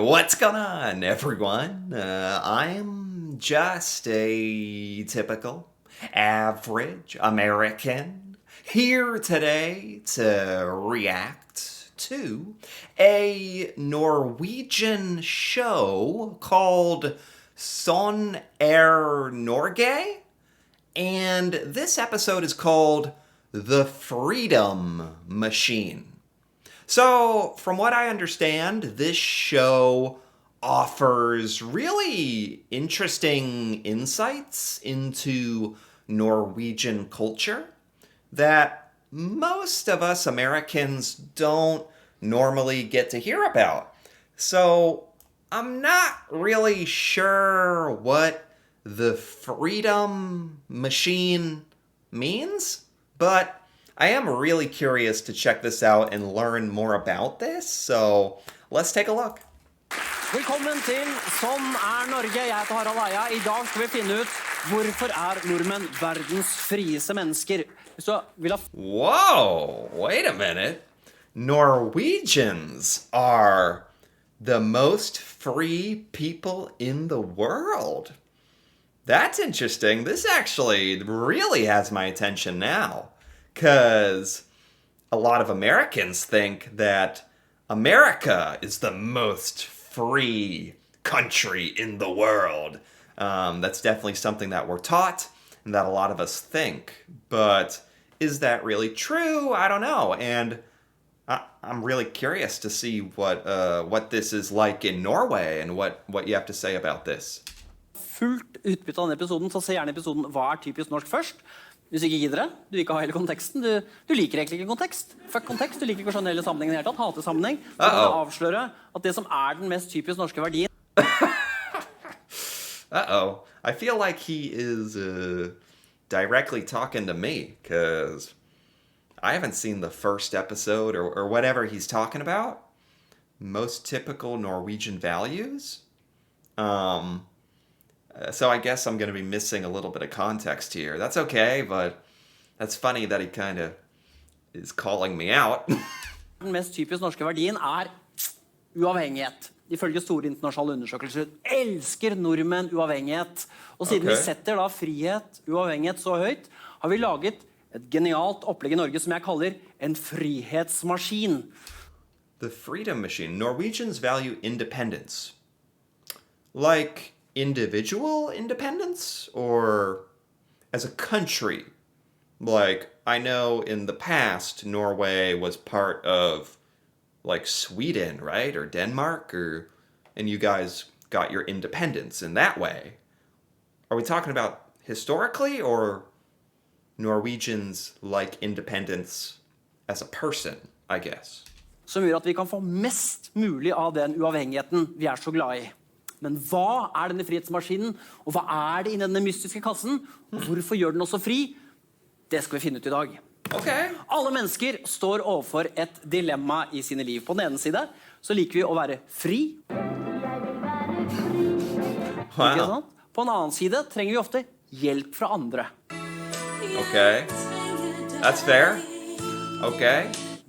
What's going on, everyone? I'm just a typical, average American here today to react to a Norwegian show called Sånn Norge. And this episode is called The Freedom Machine. So, from what I understand, this show offers really interesting insights into Norwegian culture that most of us Americans don't normally get to hear about. So, I'm not really sure what the freedom machine means, but I am really curious to check this out and learn more about this, so let's take a look. Velkommen til Sånn Norge. Jeg heter Harald Eia. I dag skal vi finne ut hvorfor nordmenn verdens frieste mennesker. Så vil ha Whoa, wait a minute. Norwegians are the most free people in the world. That's interesting. This actually really has my attention now. Because a lot of Americans think that America is the most free country in the world. That's definitely something that we're taught and that a lot of us think. But is that really true? I don't know. And I'm really curious to see what this is like in Norway and what you have to say about this. fullt utbytte av denne episoden, så se gjerne episoden Hva typisk norsk først. Hvis du ikke gidder det, du vil ikke ha hele konteksten, du liker egentlig ikke kontekst. Fuck kontekst, du liker ikke å skjønne hele sammenhengen i det hele tatt, hater sammenheng. Så kan du avsløre at det som den mest typisk norske verdien. Uh-oh. I feel like he is directly talking to me, because I haven't seen the first episode or whatever he's talking about. Most typical Norwegian values. So I guess I'm going to be missing a little bit of context here. That's okay, but that's funny that he kind of is calling me out. Den mest typisk norske verdien uavhengighet. Ifølge store internasjonale undersøkelser elsker nordmenn uavhengighet. Og siden vi setter da frihet, uavhengighet så høyt, har vi laget et genialt opplegg i Norge som jeg kaller en frihetsmaskin. The freedom machine. Norwegians value independence. Like individual independence or as a country? Like, I know in the past Norway was part of like Sweden, right? Or Denmark, and you guys got your independence in that way. Are we talking about historically, or Norwegians like independence as a person, I guess? Som gjør at vi kan få mest mulig av den uavhengigheten vi så glad i. Men hva denne frihetsmaskinen, og hva det inni denne mystiske kassen, og hvorfor gjør den også fri? Det skal vi finne ut i dag. Alle mennesker står overfor et dilemma i sine liv. På den ene side så liker vi å være fri. Ikke sant? På den annen side trenger vi ofte hjelp fra andre. That's fair.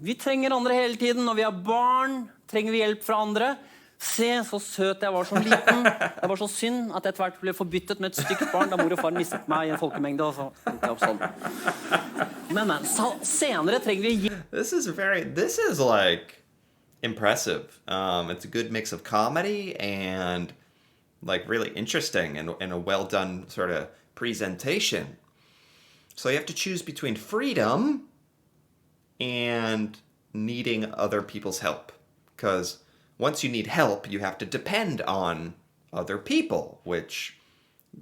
Vi trenger andre hele tiden. Når vi barn, trenger vi hjelp fra andre. Se, så søt jeg var som liten. Det var så synd at jeg tvert ble forbyttet med et stygt barn da mor og far mistet meg i en folkemengde. Og så endte jeg opp sånn. Men senere trenger vi... This is like impressive. It's a good mix of comedy and like really interesting and a well done sort of presentation. So you have to choose between freedom and needing other people's help. Because once you need help, you have to depend on other people, which,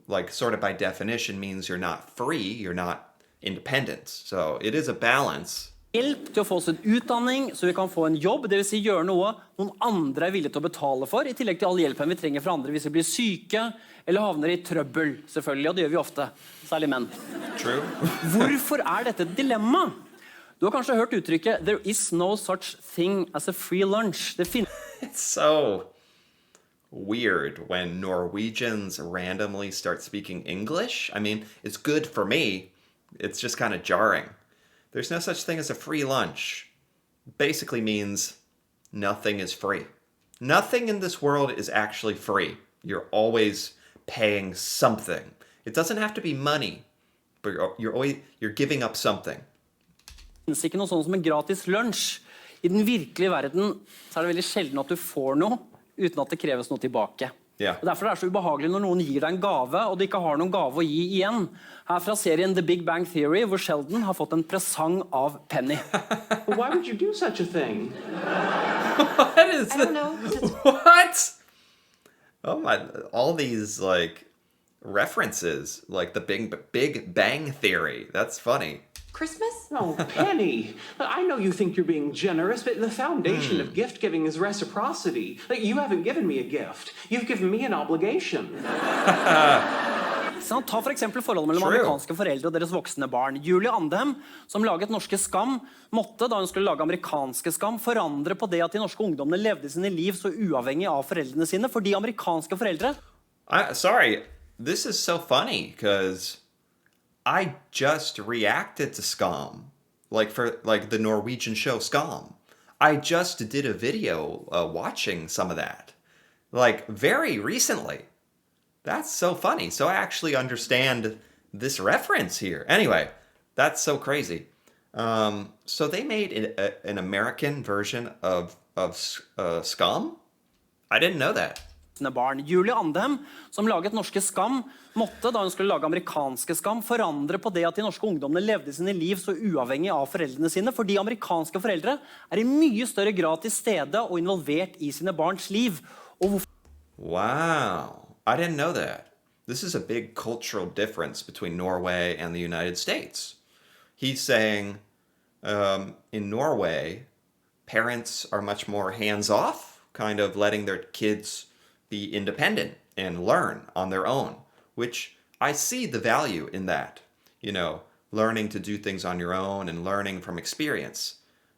like, sort of by definition means you're not free, you're not independent. So it is a balance. Hjelp til å få sin utdanning, så vi kan få en jobb, det vil si gjøre noe noen andre villige til å betale for, i tillegg til all hjelpen vi trenger fra andre hvis vi blir syke, eller havner i trøbbel, selvfølgelig, og det gjør vi ofte, særlig menn. True. Hvorfor dette et dilemma? Du har kanskje hørt uttrykket «There is no such thing as a free lunch». It's so weird when Norwegians randomly start speaking English. I mean, it's good for me. It's just kind of jarring. There's no such thing as a free lunch. Basically means nothing is free. Nothing in this world is actually free. You're always paying something. It doesn't have to be money, but you're giving up something. Det finnes ikke noe sånn som en gratis lunsj. I den virkelige verden så er det veldig sjelden at du får noe uten at det kreves noe tilbake. Ja. Og derfor er det så ubehagelig når noen gir deg en gave, og du ikke har noen gave å gi igjen. Her fra serien The Big Bang Theory, hvor Sheldon har fått en presang av Penny. Why would you do such a thing? What is I don't know. What? Oh my! All these like references, like the Big Bang Theory. That's funny. Christmas? Oh, Penny. I know you think you're being generous, but the foundation of gift giving is reciprocity. Like, you haven't given me a gift. You've given me an obligation. Så ta for eksempel forholdet mellom True. amerikanske foreldre og deres voksne barn. Julie Andem, som laget Norske Skam, måtte, da hun skulle lage amerikanske Skam, forandre på det at de norske ungdommene levde sine liv så uavhengig av foreldrene sine, fordi amerikanske foreldre... Sorry, this is so funny because I just reacted to Skam, like the Norwegian show Skam. I just did a video watching some of that, like very recently. That's so funny. So I actually understand this reference here. Anyway, that's so crazy. So they made an American version of Skam? I didn't know that. Barn. Julie Andem, som laget Norske Skam, måtte, da hun skulle lage amerikanske Skam, forandre på det at de norske ungdommene levde sine liv så uavhengig av foreldrene sine, fordi amerikanske foreldre er i mye større grad til stede og involvert i sine barns liv. Og Wow. I didn't know that. This is a big cultural difference between Norway and the United States. He's saying in Norway, parents are much more hands-off, kind of letting their kids be independent and learn on their own, which I see the value in that. You know, learning to do things on your own and learning from experience,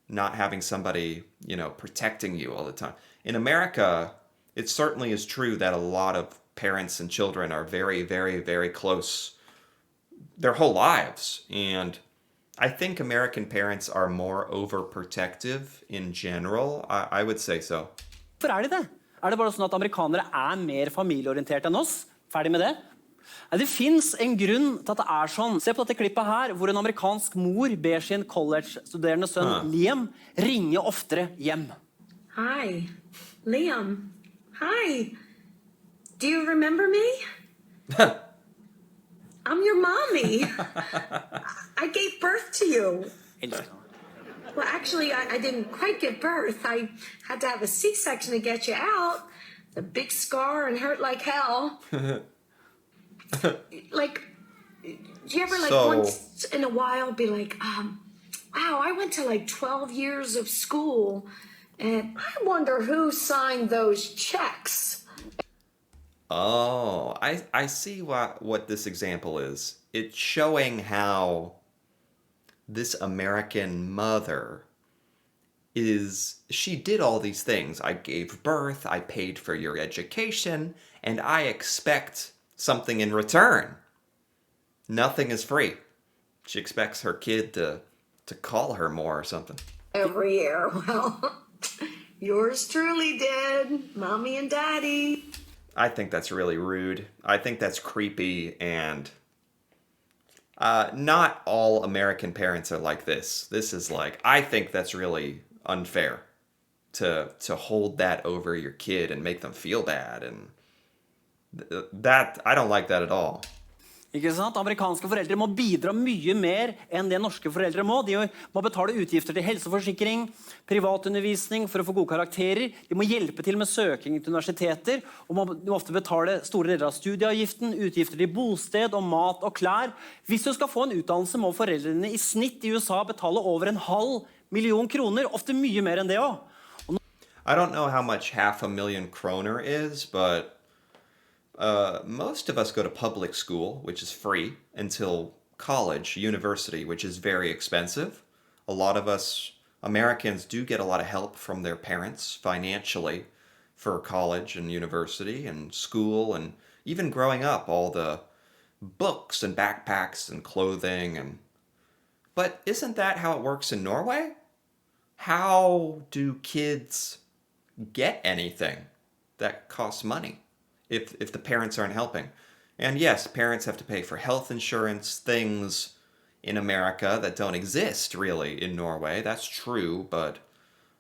not having somebody, you know, protecting you all the time. In America, it certainly is true that a lot of parents and children are very, very, very close their whole lives. And I think American parents are more overprotective in general. I would say so. hvorfor er de det? Er det bare sånn at amerikanere er mer familieorienterte enn oss? Ferdig med det? Nei, det finnes en grunn til at det er sånn. Se på dette klippet her, hvor en amerikansk mor ber sin college-studerende sønn Liam ringe oftere hjem. Hi, Liam. Hi. Do you remember me? I'm your mommy. I gave birth to you. Elsker han. Well, actually, I didn't quite give birth. I had to have a C-section to get you out. The big scar and hurt like hell. Like, do you ever, like, So- once in a while be like, wow, I went to, like, 12 years of school, and I wonder who signed those checks? Oh, I see what this example is. It's showing how this American mother she did all these things. I gave birth, I paid for your education, and I expect something in return. Nothing is free. She expects her kid to call her more or something. Every year. Well, yours truly did, Mommy and Daddy. I think that's really rude. I think that's creepy, and not all American parents are like this. This is like, I think that's really unfair to hold that over your kid and make them feel bad, and that I don't like that at all. Ikke sant? Amerikanske foreldre må bidra mye mer enn det norske foreldre må. De må betale utgifter til helseforsikring, privatundervisning for å få gode karakterer. De må hjelpe til med søking til universiteter, og må ofte betale store deler av studieavgiften, utgifter til bosted og mat og klær. Hvis du skal få en utdannelse, må foreldrene i snitt i USA betale over 500 000 kroner, ofte mye mer enn det også. I don't know how much 500,000 kroner is, but most of us go to public school, which is free, until college, university, which is very expensive. A lot of us Americans do get a lot of help from their parents financially for college and university and school, and even growing up, all the books and backpacks and clothing. But isn't that how it works in Norway? How do kids get anything that costs money if the parents aren't helping. And yes, parents have to pay for health insurance, things in America that don't exist really in Norway. That's true, but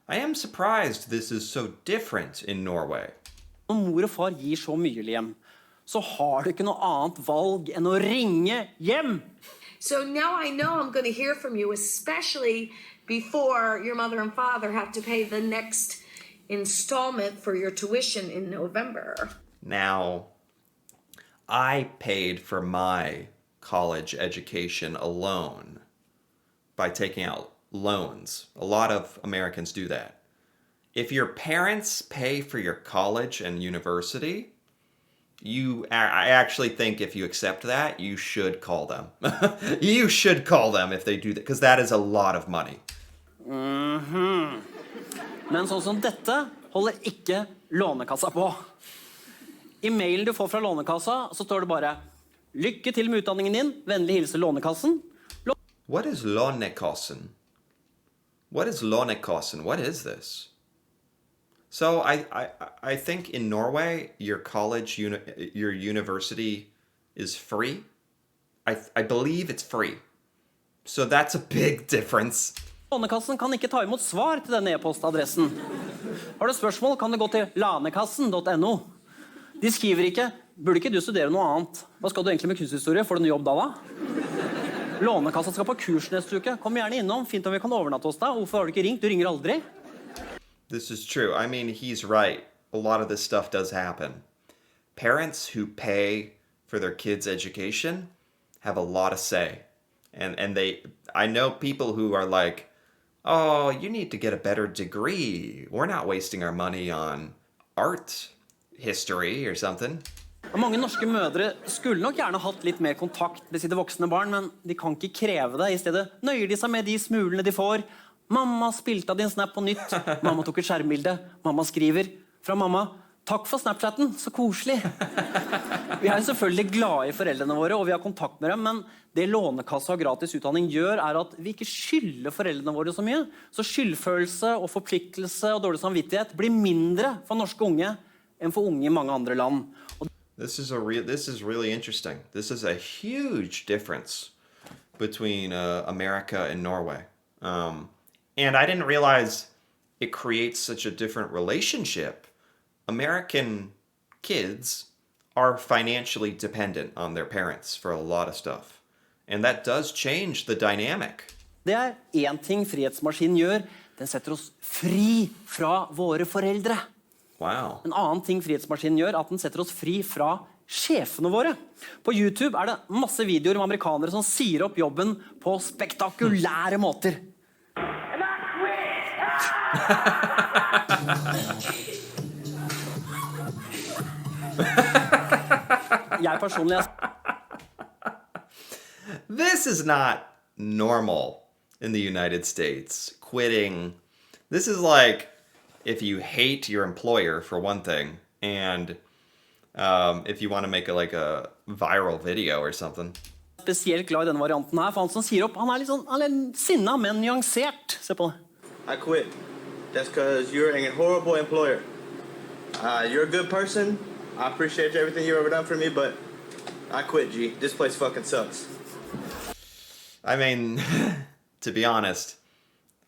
I am surprised this is so different in Norway. Når mor og far gir så mye hjem, så har du ikke noe annet valg enn å ringe hjem. So now I know I'm going to hear from you, especially before your mother and father have to pay the next installment for your tuition in November. Now, I paid for my college education alone by taking out loans. A lot of Americans do that. If your parents pay for your college and university, I actually think if you accept that, you should call them. You should call them if they do that, because that is a lot of money. Men sånn som dette holder ikke Lånekassa på. I mailen du får fra Lånekassa, så står det bare «Lykke til med utdanningen din, vennlig hilse Lånekassen». What is Lånekassen? What is Lånekassen? What is this? So I think in Norway, your college, your university is free. I believe it's free. So that's a big difference. Lånekassen kan ikke ta imot svar til denne e-postadressen. Har du spørsmål, kan du gå til lanekassen.no. De skriver ikke, burde ikke du studere noe annet? Hva skal du egentlig med kunsthistorie? Får du en jobb da? Lånekassa skal på kurs neste uke. Kom gjerne innom, fint om vi kan overnatte hos deg. Hvorfor har du ikke ringt? Du ringer aldri. This is true. I mean, he's right. A lot of this stuff does happen. Parents who pay for their kids' education have a lot of say. And I know people who are like, oh, you need to get a better degree. We're not wasting our money on art history or something. Mange norske mødre skulle nok gjerne hatt litt mer kontakt med sine voksne barn, men de kan ikke kreve det. I stedet nøyer de seg med de smulene de får. Mamma spilte av din snap på nytt. Mamma tok et skjermbilde. Mamma skriver fra mamma. Takk for Snapchatten, så koselig. Vi er selvfølgelig glade i foreldrene våre, og vi har kontakt med dem, men det Lånekassa og gratis utdanning gjør, er at vi ikke skylder foreldrene våre så mye. Så skyldfølelse og forpliktelse og dårlig samvittighet blir mindre for norske unge enn for unge i mange andre land. This is really interesting. This is a huge difference between America and Norway. And I didn't realize it creates such a different relationship. American kids are financially dependent on their parents for a lot of stuff. And that does change the dynamic. Det er en ting frihetsmaskinen gjør. Den setter oss fri fra våre foreldre. Wow. En annen ting frihetsmaskinen gjør, at den setter oss fri fra sjefene våre. På YouTube er det masse videoer med amerikanere som sier opp jobben på spektakulære måter. Jeg personlig This is not normal in the United States. Quitting. This is like if you hate your employer for one thing, and if you want to make a viral video or something. Spesielt glad I denne varianten her, for han som sier opp, han litt sånn, han sinna, men nyansert. Se på det. I quit. That's because you're a horrible employer. You're a good person. I appreciate everything you've ever done for me, but I quit, G. This place fucking sucks. I mean, to be honest,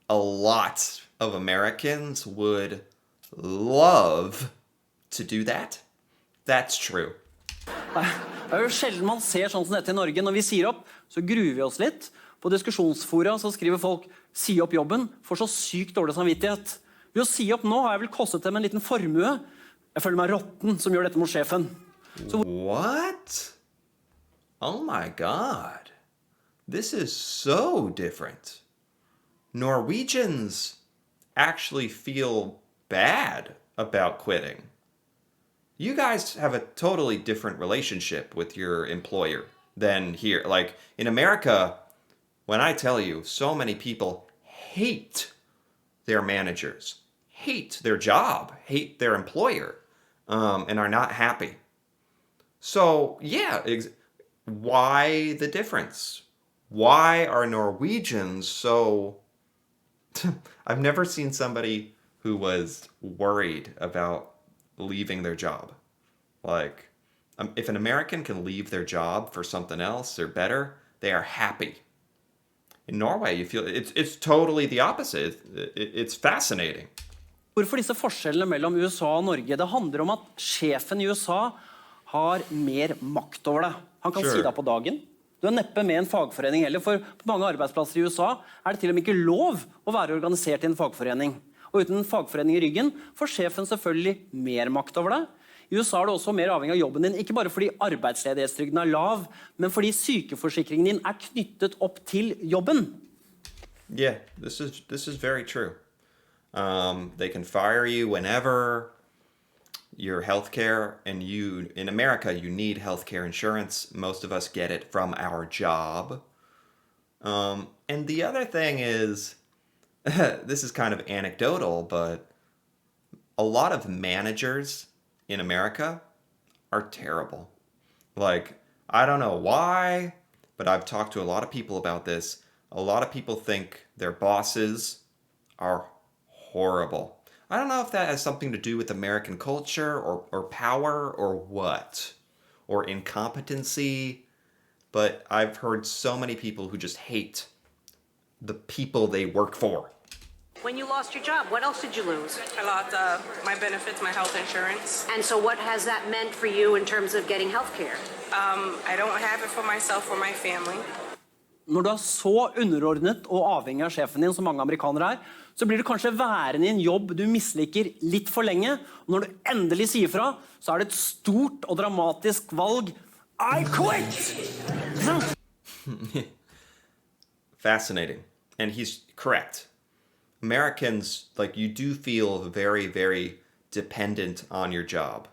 a lot of Americans would love to do that. That's true. Det er jo sjelden man ser sånn som dette I Norge. Når vi sier opp, så gruer vi oss litt. På diskusjonsfora så skriver folk, si opp jobben, får så sykt dårlig samvittighet. Ved å si opp nå har jeg vel kostet dem en liten formue. Jeg føler meg rotten som gjør dette mot sjefen. What? Oh my God. This is so different. Norwegians actually feel bad about quitting. You guys have a totally different relationship with your employer than here. Like in America, when I tell you, so many people hate their managers, hate their job, hate their employer, and are not happy. So yeah, why the difference? Why are Norwegians so... I've never seen somebody who was worried about leaving their job. Like, if an American can leave their job for something else or better, they are happy. In Norway, you feel it's totally the opposite. It's fascinating. Hvorfor disse forskjellene mellom USA og Norge? Det handler om at sjefen i USA har mer makt over deg. Han kan Sure. si deg på dagen. Du er neppe med i en fagforening heller, for på mange arbeidsplasser i USA er det til og med ikke lov å være organisert i en fagforening. Og uten en fagforening i ryggen får sjefen selvfølgelig mer makt over deg. I USA er du også mer avhengig av jobben din, ikke bare fordi arbeidsledighetstrygden er lav, men fordi sykeforsikringen din er knyttet opp til jobben. Yeah, this is very true. They can fire you whenever. Your healthcare, and you in America, you need healthcare insurance. Most of us get it from our job. And the other thing is, this is kind of anecdotal, but a lot of managers in America are terrible. Like, I don't know why, but I've talked to a lot of people about this. A lot of people think their bosses are horrible. I don't know if that has something to do with American culture or power or what, or incompetency, but I've heard so many people who just hate the people they work for. When you lost your job, what else did you lose? I lost my benefits, my health insurance. And so what has that meant for you in terms of getting health care? I don't have it for myself or my family. Når du er så underordnet og avhengig av sjefen din, som mange amerikanere er, så blir du kanskje værende i en jobb du misliker litt for lenge. Og når du endelig sier fra, så er det et stort og dramatisk valg. I quit! Fascinating. And he's correct. Americans, like, you do feel very, very dependent on your job.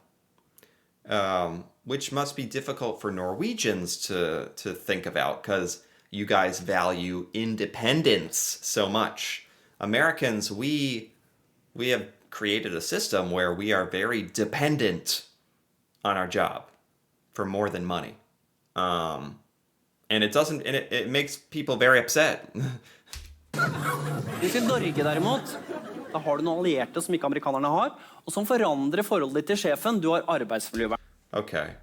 Which must be difficult for Norwegians to think about, because you guys value independence so much. Americans, we have created a system where we are very dependent on our job for more than money. And it makes people very upset. Hvis i Norge derimot, da har du noen allierte som ikke amerikanerne har, og som forandrer forholdet ditt til sjefen. Du har arbeidsmiljøvern. Okay.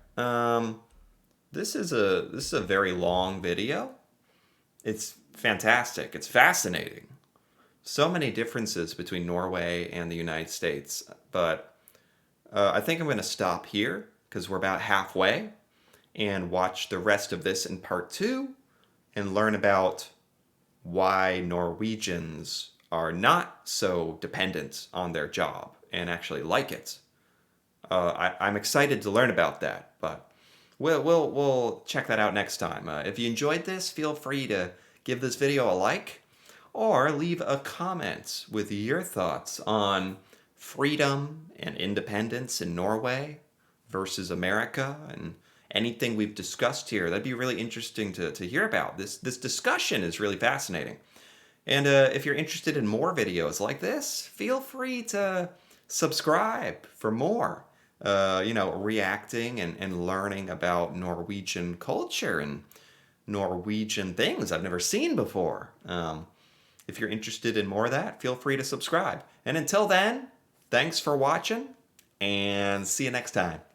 This is a very long video. It's fantastic. It's fascinating. So many differences between Norway and the United States. But I think I'm going to stop here because we're about halfway and watch the rest of this in part 2 and learn about why Norwegians are not so dependent on their job and actually like it. I'm excited to learn about that, but we'll check that out next time. If you enjoyed this, feel free to give this video a like or leave a comment with your thoughts on freedom and independence in Norway versus America and anything we've discussed here. That'd be really interesting to hear about. This discussion is really fascinating. And if you're interested in more videos like this, feel free to subscribe for more. Reacting and learning about Norwegian culture and Norwegian things I've never seen before. If you're interested in more of that, feel free to subscribe. And until then, thanks for watching, and see you next time.